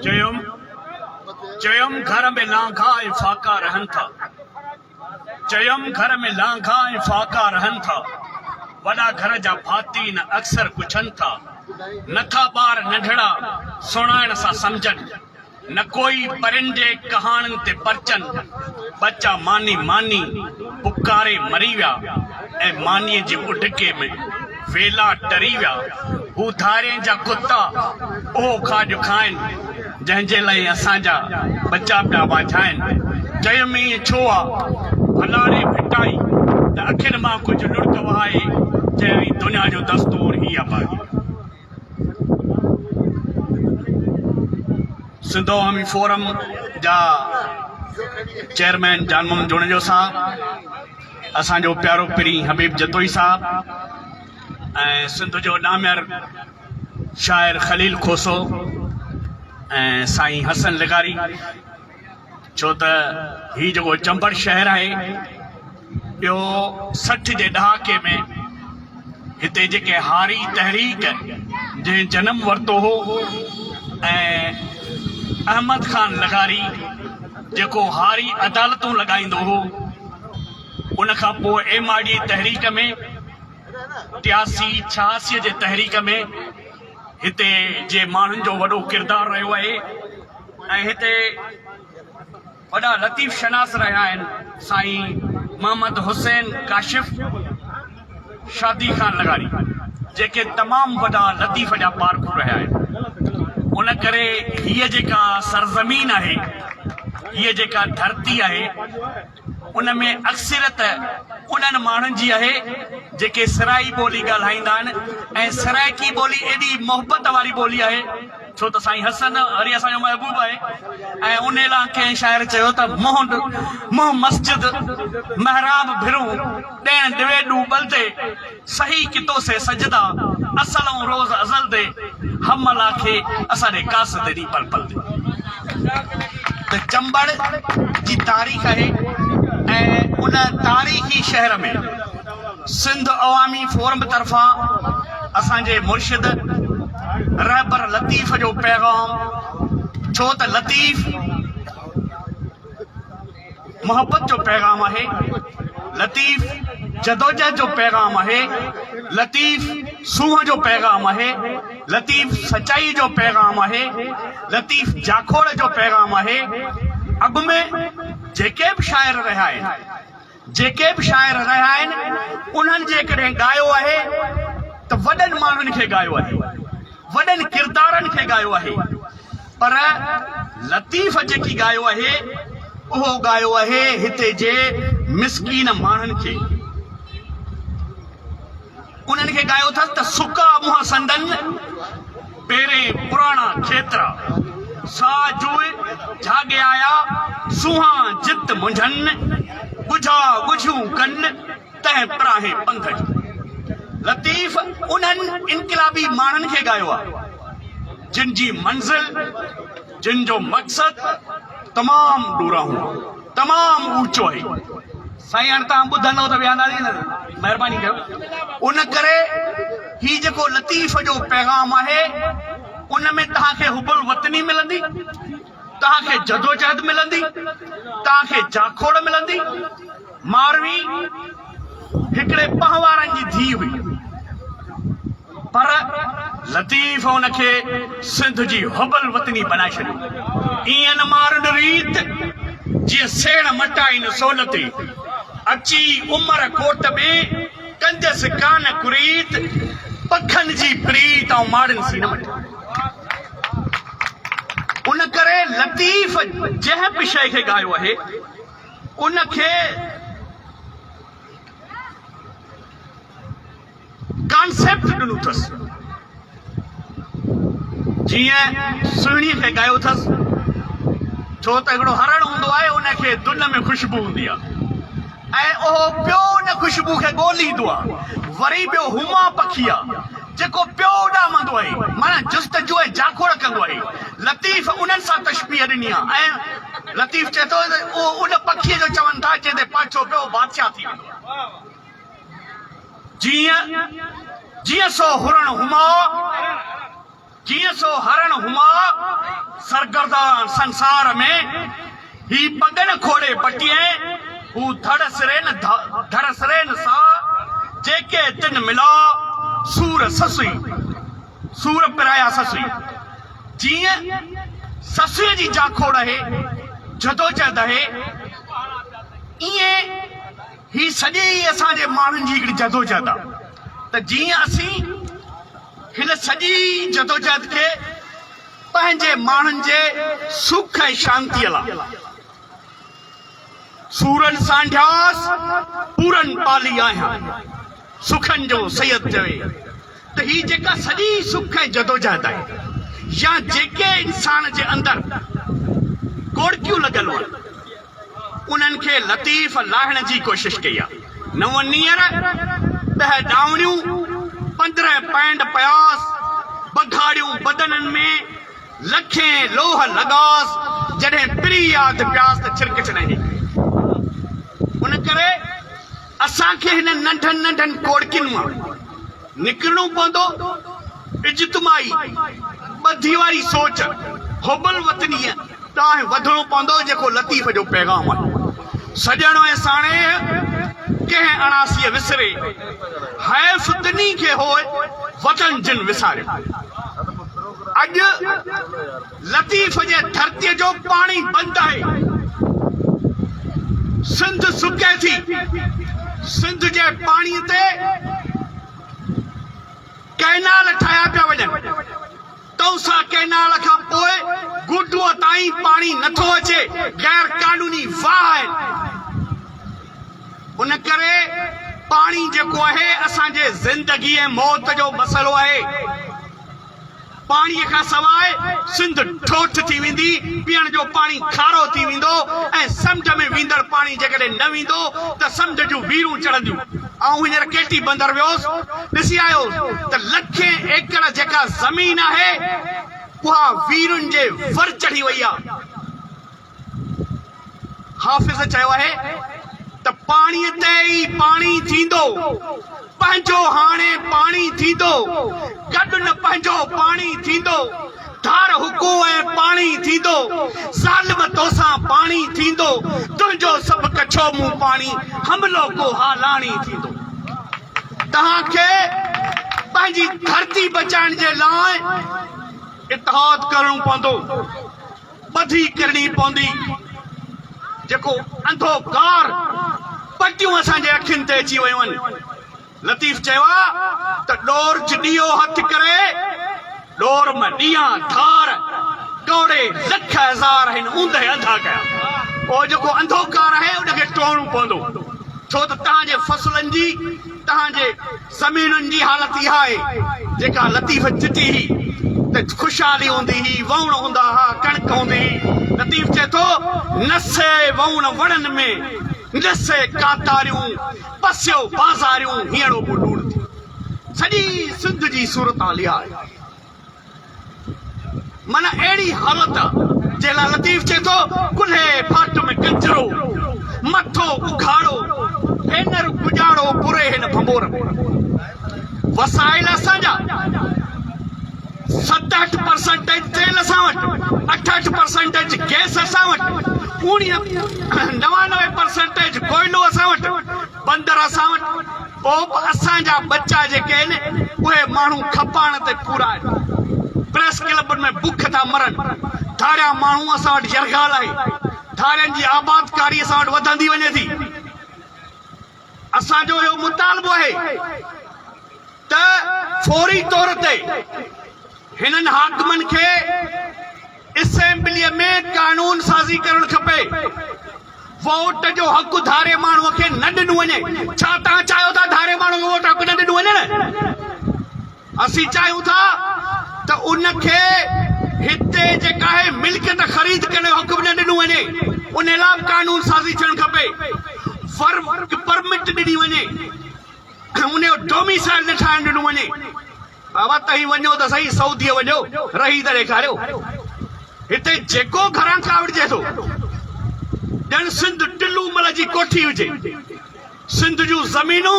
चयम घर में लांघा ऐं फाका रहन था। चयम घर में लांघा ऐं फाका रहन था। वॾा घर जा भाती न अक्सर पुछनि था। नथा ॿार नंढड़ा सुणाइण सां सम्झनि। न कोई परिंदे कहाणनि ते परचनि। बच्चा मानी मानी पुकारे मरी विया ऐं मानीअ जे उडके में वेला टरी विया। हू धारे जा कुत्ता उहो खाॼ खाइनि जंहिंजे लाइ असांजा बच्चा पिया वाझाइनि। चयम ईअं छो आहे भलाड़े भिटाई त अखियुनि मां कुझु लुड़क वहाए चयईं दुनिया जो दस्तूर ही आहे भाई। सिंध अवामी फोरम जा चेयरमैन जानमम जुणेजो साहब, असांजो प्यारो पीरी हबीब जतोई साहब ऐं सिंध जो नामियर शाइर खलील खोसो ऐं साईं हसन लिगारी। छो त ही जेको चंबड़ शहर आहे ॿियो 60 जे ॾहाके में हिते जेके हारी तहरीक जंहिं जनम वरितो हो ऐं अहमद खान लगारी जेको हारी अदालतूं लॻाईंदो हो, उन खां पोइ MRD तहरीक में 83-86 जे तहरीक में हिते जे माण्हुनि जो वॾो किरदारु रहियो आहे ऐं हिते वॾा लतीफ़ शनास रहिया आहिनि। साईं मोहम्मद हुसैन काशिफ, शादी खान लगारी जेके तमामु वॾा लतीफ़ जा पार्क रहिया आहिनि। उन करे हीअ जेका सरज़मीन आहे, हीअ जेका धरती आहे, उन में अक्सरियत उन्हनि माण्हुनि जी आहे जेके सराई ॿोली ॻाल्हाईंदा आहिनि ऐं सराइकी ॿोली एॾी मोहबत वारी ॿोली आहे। छो त साईं हसन वरी असांजो महबूब आहे ऐं उन लाइ कंहिं शाइर चयो त मोह मस्जिद महराब भिरूं ॾियण दिवेॾू ॿलदे सही कितो से सजदा असलऊं रोज़ अज़ल दे हमला खे असांजे कासद ॾी पल पल दे। त चंबड़ जी तारीख़ आहे ऐं उन तारीख़ी शहर में सिंध अवामी फोरम तरफ़ां असांजे मुर्शिद रहबर लतीफ़ जो पैगाम, छो त लतीफ़ मोहब्बत जो पैगाम आहे, लतीफ़ जदोजहद जो पैगाम आहे, लतीफ़ सूंहं जो पैगाम आहे, लतीफ़ सचाई जो पैगाम आहे, लतीफ़ जाखोड़ जो पैगाम आहे। अॻ में जेके बि शाइर रहिया आहिनि, उन्हनि जेकॾहिं ॻायो आहे त वॾनि माण्हुनि खे ॻायो आहे, वॾनि किरदारनि खे ॻायो आहे, पर लतीफ़ जेकी ॻायो आहे उहो ॻायो आहे हिते जे मिसकीन माण्हुनि खे। उन्हनि खे ॻायो अथसि त सुका मुंहं संदन पहिरें पुराणा खेतरा सा जुए जागे आया सुहा जित मुंझन बुझा बुझूं कन तह प्राहे पंकज। लतीफ़ उन्हनि इनकलाबी माण्हुनि खे ॻायो आहे जिन जी मंज़िल, जिन जो मक़सद तमामु ॾूराहूं, तमामु ऊचो आहे। साईं हाणे तव्हां ॿुधंदव त विहंदासीं न, महिरबानी कयो। उन करे ही जेको लतीफ़ जो पैगाम आहे उन में तव्हांखे हुबुल वतनी मिलंदी, तव्हांखे जदोजहद मिलंदी, तव्हांखे जाखोड़ मिलंदी। मारवी हिकिड़े पहवारनि जी धीउ हुई, पर लतीफ़ उनखे सिंध जी हुबल वतनी बनाए छॾियो। ईअं न मारन रीत जीअं सेण मटाइन सोलते अची उमर कोट में कंजस कान कुरीत पखन जी प्रीत ऐं मारन सी न मटे। उन करे लतीफ़ जंहिं बि शइ खे ॻायो आहे उनखे कॉन्सेप्ट ॾिनो अथसि। जीअं सुहिणीअ खे ॻायो अथसि, छो त हिकिड़ो हरण हूंदो आहे उनखे दुन में ख़ुशबू हूंदी आहे ऐं उहो पियो उन ख़ुशबू खे ॻोल्हींदो आहे। वरी ॿियो हुमा पखी आहे जेको पियो उॾामंदो आहे, माना जुस्तजू ऐं जाखोड़ कंदो आहे। लतीफ़ उन्हनि सां तशबीह ॾिनी आहे ऐं लतीफ़ चए थो उन पखीअ जो चवनि था जंहिं ते पाछो पियो बादशाह थी वेंदो। जीअं सो हुरण हुमा, जीअं सो हरण हुमा सरगर्दा संसार में ही पगन खोड़े पटिए हू धड़सरेन सा जेके तिन मिला सूर ससुई सूर पिराया ससुई जीअं ससुअ जी जाखोड़ है जदोजहद है इएं ही सॼी असांजे माण्हुनि जी हिकिड़ी जदोजहद आहे त जीअं असीं हिन सॼी जदोजहद खे पंहिंजे माण्हुनि जे सुख ऐं शांतीअ लाइ सूरनि सांढियास पूरनि पाली आहियां सुखनि जो सैयद चवे त ही जेका सॼी सुख ऐं जदोजहद आहे या जेके इंसान जे अंदरि कोड़कियूं लॻल आहिनि उन्हनि खे लतीफ़ लाहिण जी कोशिश कई आहे 9 नीर 10 डावणियूं 15 पैंड पयास बघाड़ियूं बदननि में लखे लोह लगास जॾहिं पिरी याद प्यास त छिरक छॾे उन करे असांखे हिन नंढनि नंढनि कोड़कियुनि मां निकिरणो पवंदो इज्तमाही ॿधी वारी सोच हुबल वतनीअ तां वधणो पवंदो जेको लतीफ़ जो पैगाम आहे सॼण ऐं साणे कंहिं अणासीअ विसरे हैफ़ तनी खे होए वतन जिन विसारियो अॼु लतीफ़ जे धरतीअ जो पाणी बंदि आहे सिंध सुके थी सिंध जे पाणीअ ते कैनाल ठाहिया पिया वञनि तौसा कैनाल खां पोइ गुडूअ ताईं पाणी नथो अचे गैर कानूनी वाह उन करे पाणी जेको आहे असांजे ज़िंदगी ऐं मौत जो मसइलो आहे पाणीअ खां सवाइ सिंध ठोठ थी वेंदी पीअण जो पाणी खारो थी वेंदो ऐं समुंड में वेंदड़ पाणी जेकॾहिं न वेंदो त समुंड जूं वीरूं चढ़ंदियूं ऐं हींअर केटी बंदर वियोसि ॾिसी आयो त लखे एकड़ जेका ज़मीन आहे उहा वीरुनि जे वर चढ़ी वई आहे हाफ़िज़ चयो आहे त पाणीअ ते ई पाणी थींदो पंहिंजो हाणे पाणी थींदो गॾु न पंहिंजो पाणी थींदो धार हुको ऐं पाणी थींदो ज़ालिम तोसां पाणी थींदो तुंहिंजो सभु कछो मूं पाणी हमलो को हालाणी थींदो तव्हांखे पंहिंजी धरती बचाइण जे लाइ इतिहाद करणो पवंदो ॿधी करणी पवंदी जेको अंधोकार पटियूं असांजे अखियुनि ते अची वियूं आहिनि लतीफ़ चयो त डोर च ॾीओ हथ करे डोर में ॾींहं धार कौड़े लख हज़ार आहिनि ऊंधे अंधा कया पोइ जेको अंधोकार आहे उनखे टोड़णो पवंदो छो त तव्हांजे फसलनि जी तव्हांजे ज़मीनुनि जी हालत इहा आहे जेका लतीफ़ चिटी त ख़ुशहाली हूंदी हुई वण हूंदा हुआ कणक हूंदी हुई लतीफ़ चए थो नसे वण वणनि में नसे कातारियूं पसियो बाज़ारियूं हीअड़ो बुडूड़ थी सॼी सिंध जी सूरत हाल इहा आहे माना अहिड़ी हालत जे लाइ लतीफ़ चए थो कुल्हे फाट में कंजरो मथो उघाड़ो भेनर गुजारो बुरे हिन भंबोर में वसाइल असांजा 67% तेल असां वटि 68% गैस असां वटि 99% कोयलो असां वटि बंदर असां वटि पोइ असांजा बच्चा जेके आहिनि उहे माण्हू खपाइण ते पूरा आहिनि प्रेस क्लबनि में बुख था मरनि धारिया माण्हू असां वटि यरगाल आहे धारियनि जी आबादकारी असां वटि वधंदी वञे थी असांजो इहो मुतालबो आहे त फौरी तौर ते हिननि हाकमनि खे असेंबलीअ में कानून साज़ी करणु खपे वोट जो हक़ धारे माण्हूअ खे न ॾिनो वञे छा तव्हां चाहियो था धारे माण्हू खे वोट हक़ न ॾिनो वञे न असीं चाहियूं था त उनखे हिते जेका आहे मिल्कियत ख़रीद करण जो हक़ बि न ॾिनो वञे उन लाइ कानून साज़ी थियणु खपे वर्क परमिट ॾिनी वञे उनजो डोमिसाइल न ठाहिणु ॾिनो वञे बाबा तव्हीं वञो त सही सऊदीअ वञो रही त ॾेखारियो हिते जेको घरां कावड़िजे थो ॼण सिंध टिल्लूमल जी कोठी हुजे सिंध जूं ज़मीनूं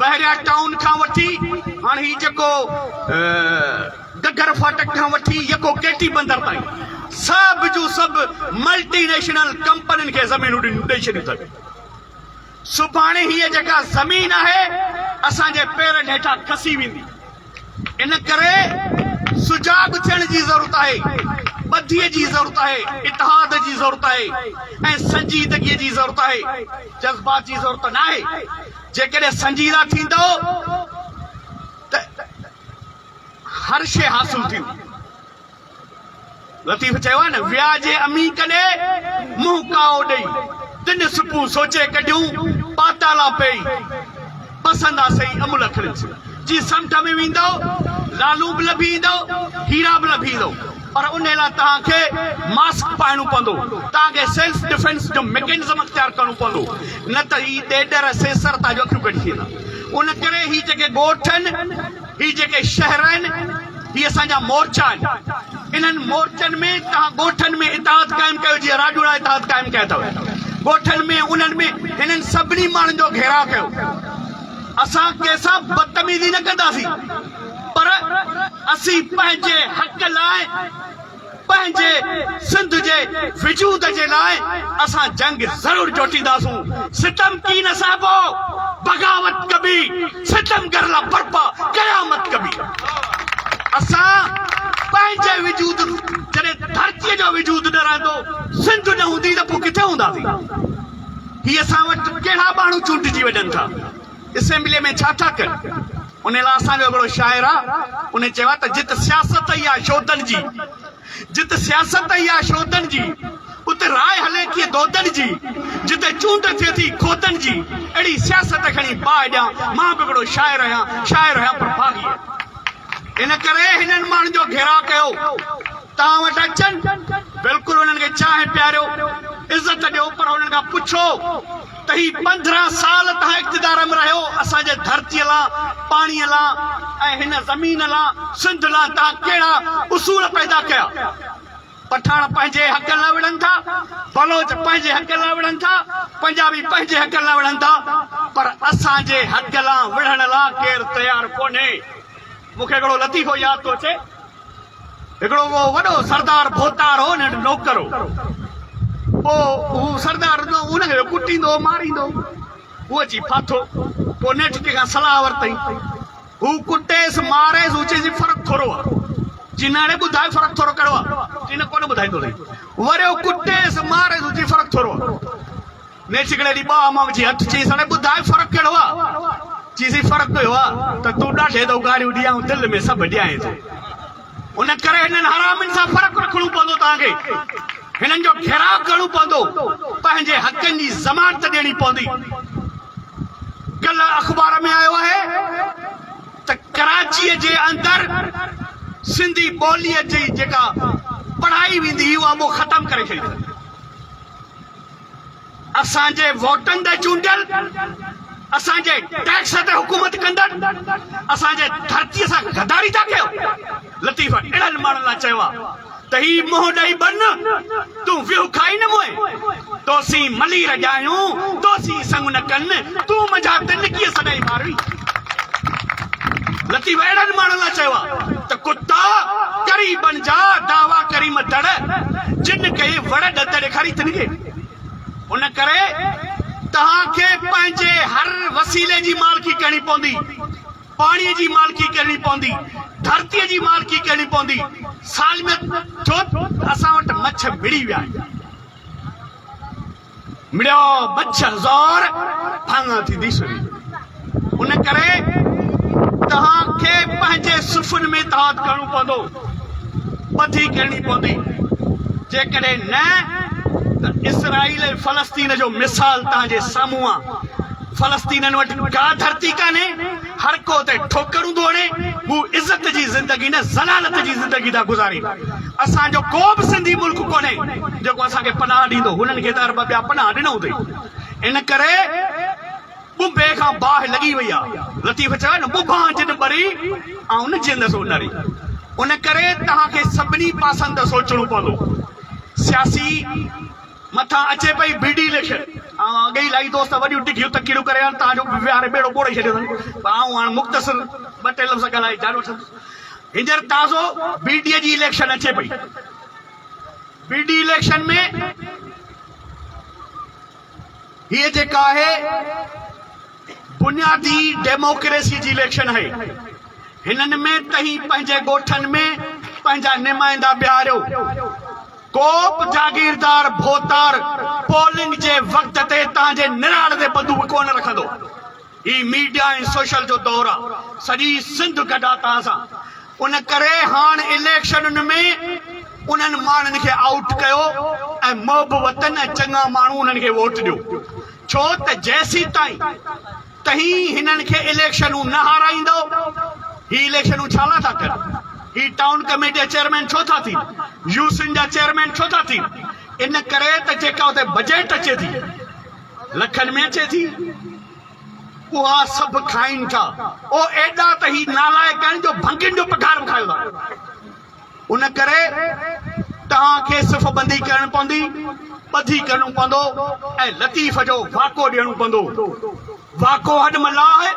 बहरिया टाउन खां वठी हाणे ही जेको गगर फाटक खां वठी यको केटी बंदर ताईं सब जो सब मल्टीनेशनल कंपनियुनि खे ज़मीनूं ॾेई छॾियूं अथनि। सुभाणे हीअ जेका ज़मीन आहे असांजे पेरनि हेठां खसी वेंदी। इन करे सुजाग थियण जी ज़रूरत आहे, ॿधीअ जी ज़रूरत आहे, इतिहाद जी ज़रूरत आहे ऐं संजीदगीअ जी ज़रूरत आहे। जज़्बात जी ज़रूरत न आहे। जेकॾहिं संजीदा थींदो त हर शइ हासिल थींदी। लतीफ़ चयो आहे न, व्याजे अमी कॾे मुंहुं काओ ॾेई तिन सुपूं सोचे कढियूं पाताला पई पसंदि आहे सही अमुल खणी जी समुंड में वेंदो लालू बि लभी ईंदो हीरा बि लभी ईंदो पर उन लाइ तव्हांखे मास्क पाइणो पवंदो, तव्हांखे सेल्फ डिफेंस जो मैकेनिज़म अख़्तियार करणो पवंदो, न त ही ॾेडर सेसर तव्हांजो अखियूं कढी वेंदा। उन करे ही जेके ॻोठ आहिनि, ही जेके शहर आहिनि, ही असांजा मोर्चा आहिनि। इन्हनि मोर्चनि में तव्हां ॻोठनि में इतिहाद क़ाइमु कयो, जीअं राजूड़ा इतिहाद क़ाइमु कया अथव। ॻोठनि में उन्हनि में हिननि सभिनी माण्हुनि जो घेराव कयो। असां कंहिंसां बदतमीज़ी न कंदासीं, पर असीं पंहिंजे हक़ लाइ, पंहिंजे सिंध जे वजूद जे लाइ असां जंग ज़रूर जोटींदासूं। सितम की न साहिबो बगावत कभी, सितम करला बर्पा क़यामत कभी। असां पंहिंजे वजूद, जॾहिं धरतीअ जो वजूद न रहंदो, सिंध न हूंदी त पोइ किथे हूंदासीं? ही असां वटि कहिड़ा माण्हू चूंडिजी वञनि था, असेंबलीअ में छा था कनि? उन लाइ असांजो हिकिड़ो शाइर आहे, उन चयो आहे त जित सियासत ई आहे शोधनि जी, जित सियासत ई आहे शोधनि जी, उते राय हले कीअं दोदनि जी, जिते चूंड थिए थी खोदनि जी, अहिड़ी सियासत खणी बाहि ॾियां। मां बि हिकिड़ो शाइर आहियां पर भागी। इन करे हिननि माण्हुनि जो घेराव कयो, तव्हां वटि अचनि, बिल्कुलु उन्हनि खे चाहे प्यारियो, इज़त ॾियो, पर उन्हनि खां पुछो त ही 15 साल तव्हां इक़्तिदार में रहियो, असांजे धरतीअ लाइ, पाणीअ लाइ ऐं हिन ज़मीन लाइ, सिंध लाइ तव्हां कहिड़ा उसूल पैदा कया? पठान पंहिंजे हक़ लाइ विढ़नि था, बलोच पंहिंजे हक़ लाइ विढ़नि था, पंजाबी पंहिंजे हक़ लाइ विढ़नि था, पर असांजे हक़ लाइ विढ़ण लाइ केरु तयारु कोन्हे। मूंखे हिकिड़ो लतीफ़ो यादि थो अचे, हिकिड़ो वो वॾो सरदार भोतार हो, नौकर हो। पोइ सरदार उनखे कुटींदो मारींदो, उहो अची फाथो। पोइ नेठि कंहिंखां सलाह वरितई, हू कुटेसि मारेसि, हू चईसि फ़र्क़ु थोरो आहे, जी न हाणे ॿुधाए फ़र्क़ु थोरो कहिड़ो आहे? जी न कोन ॿुधाईंदो अथई। वरियो कुटेसि मारेसि, हू चई फ़र्क़ु थोरो आहे। नेठि हिकिड़े ॾींहुं ॿ अमा विझी हथु चईसि हाणे ॿुधाए फ़र्क़ु कहिड़ो आहे? चईसि फ़र्क़ु इहो आहे त तूं ॾाढे थो गारियूं ॾियां, दिलि में सभु ॾियां थो। उन करे हिननि हरामियुनि सां फ़र्क़ु रखणो पवंदो तव्हांखे, हिननि जो घेराव करणो पवंदो, पंहिंजे हक़नि जी ज़मानत ॾियणी पवंदी। कल्ह अख़बार में आयो आहे त कराचीअ जे अंदरि सिंधी ॿोलीअ जी जेका पढ़ाई वेंदी उहा वो ख़तमु करे छॾी। असांजे वोटनि ते चूंडियल, असांजे टैक्स ते हुकूमत कंदड़, असांजे धरतीअ सां गद्दारी था कयो। लतीफ़ अहिड़नि माण्हुनि लाइ चयो आहे त ही मुंहुं ॾेई बन, तूं वियो खाई न मोए, तोसी मली रॼायूं, तोसी संग न कनि, तूं मुंहिंजा दिलि कीअं सदाई मारवी। लतीफ़ अहिड़नि माण्हुनि लाइ चयो आहे त कुता करी बणिजा, दावा करी मतड़, जिन खे वड़ ॾत ॾेखारी तिनखे। उन करे तव्हांखे पंहिंजे हर वसीले जी मालिकी करणी पवंदी, पाणीअ जी मालिकी करणी पवंदी, धरतीअ जी मालिकी करणी पवंदी। साल में छो असां वटि मच्छ मिड़ी विया आहिनि, मिड़ियो मच्छ ज़ोर भाङा थींदी सुरी। उन करे तव्हांखे पंहिंजे सुफ़ुनि में इतिहाद करणो पवंदो, ॿधी करणी पवंदी। जेकॾहिं न त इसराइल ऐं फ़लस्तीन जो मिसाल तव्हांजे साम्हूं आहे। फ़लस्तीननि वटि का धरती कान्हे, हर को ते ठोकरूं थो हणे, हू इज़त जी ज़िंदगी न ज़लालत जी ज़िंदगी था गुज़ारी। असांजो को बि सिंधी मुल्क कोन्हे जेको असांखे पनाह ॾींदो, हुननि खे त अरब ॿिया पनाह ॾिनो अथई। इन करे ॿुभे खां बाहि लॻी वई आहे। लतीफ़ चयो न, ॿुभा जिन ॿरी ऐं न जिंदसि उनरी। उन करे तव्हांखे सभिनी पासनि ते सोचणो पवंदो। सियासी मथां अचे पई बीडी इलेक्शन, अॻे ई इलाही दोस्त वॾियूं टिकियूं तकीड़ूं करे तव्हांजो विहारे ॿेड़ो ॿोड़े छॾियो अथनि। आऊं हाणे मुख़्तसिर 2 टे लफ़्ज़ ॻाल्हाए जान वठंदुसि। हींअर ताज़ो बीडीए जी इलेक्शन अचे पई। बीडी इलेक्शन में ये जेका है बुनियादी डेमोक्रेसी जी इलेक्शन है। हिननि में तहीं पंहिंजे ॻोठनि में पंहिंजा नुमाइंदा ॿियारियो। को बि जागीरदार भोतार पोलिंग जे वक़्त ते तव्हांजे निराड़ ते बंदूक कोन रखंदो। ही मीडिया ऐं सोशल जो दौर आहे। सॼी सिंध गॾा तव्हां सां। उन करे हाणे इलेक्शनुनि में उन्हनि माण्हुनि खे आउट कयो ऐं मोब वतन ऐं चङा माण्हू उन्हनि खे वोट ॾियो। छो त जेसीं ताईं तहीं हिननि खे इलेक्शनूं न हाराईंदो, ही इलेक्शनूं छा लाइ था कनि? ही टाउन कमेटी जा चेयरमैन छो था थी? यूसिन जा चेयरमैन छो था थी? इन करे त जेका उते बजट अचे थी लखनि में अचे थी, उहा सभु खाइनि था। ओ एॾा त ही नालायक आहिनि जो भंगियुनि जो पघार बि खायो था। उन करे तव्हांखे सिर्फ़ बंदी करणु पवंदी, ॿधी करणो पवंदो ऐं लतीफ़ जो वाको ॾियणो पवंदो। वाको हॾमला आहे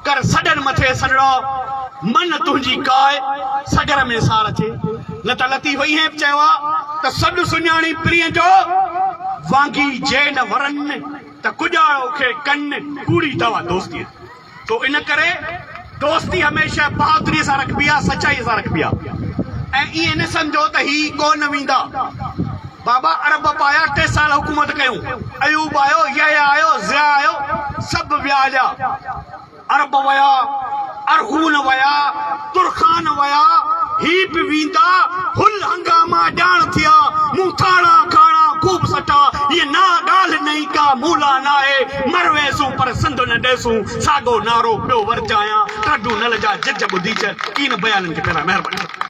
कर सॾनि मथे सॾड़ो मन तुंहिंजी काय सगर में सार अचे। न त लतीफ़ ईअं बि चयो आहे त सॾु सुञाणी प्रिय जो वांगी जे न वरनि त कुॼाड़ो खे कनि कूड़ी दवा दोस्ती। तो इन करे दोस्ती हमेशह बहादुरी सां रखबी आहे, सचाई सां रखबी आहे। ऐं ईअं न सम्झो त ही कोन वेंदा। बाबा अरब आया 3 साल हुकूमत कयूं, अयूब आयो, यहया आयो, ज़िया आयो, सभु विया हलिया। अरब वया, अरगून वया, तुर्खान वया, ही बि वेंदा। हुल हंगामा ॼाण थिया, मूं थाणा खाणा खूब सटा। ये ना ॻाल्हि नहीं का मूला नाहे, मरवेसूं पर सिंध न ॾेसूं। साॻो नारो पियो वरजायां, कॾू नल जा जज ॿुधी च कीन बयाननि खे पहिरां। महिरबानी।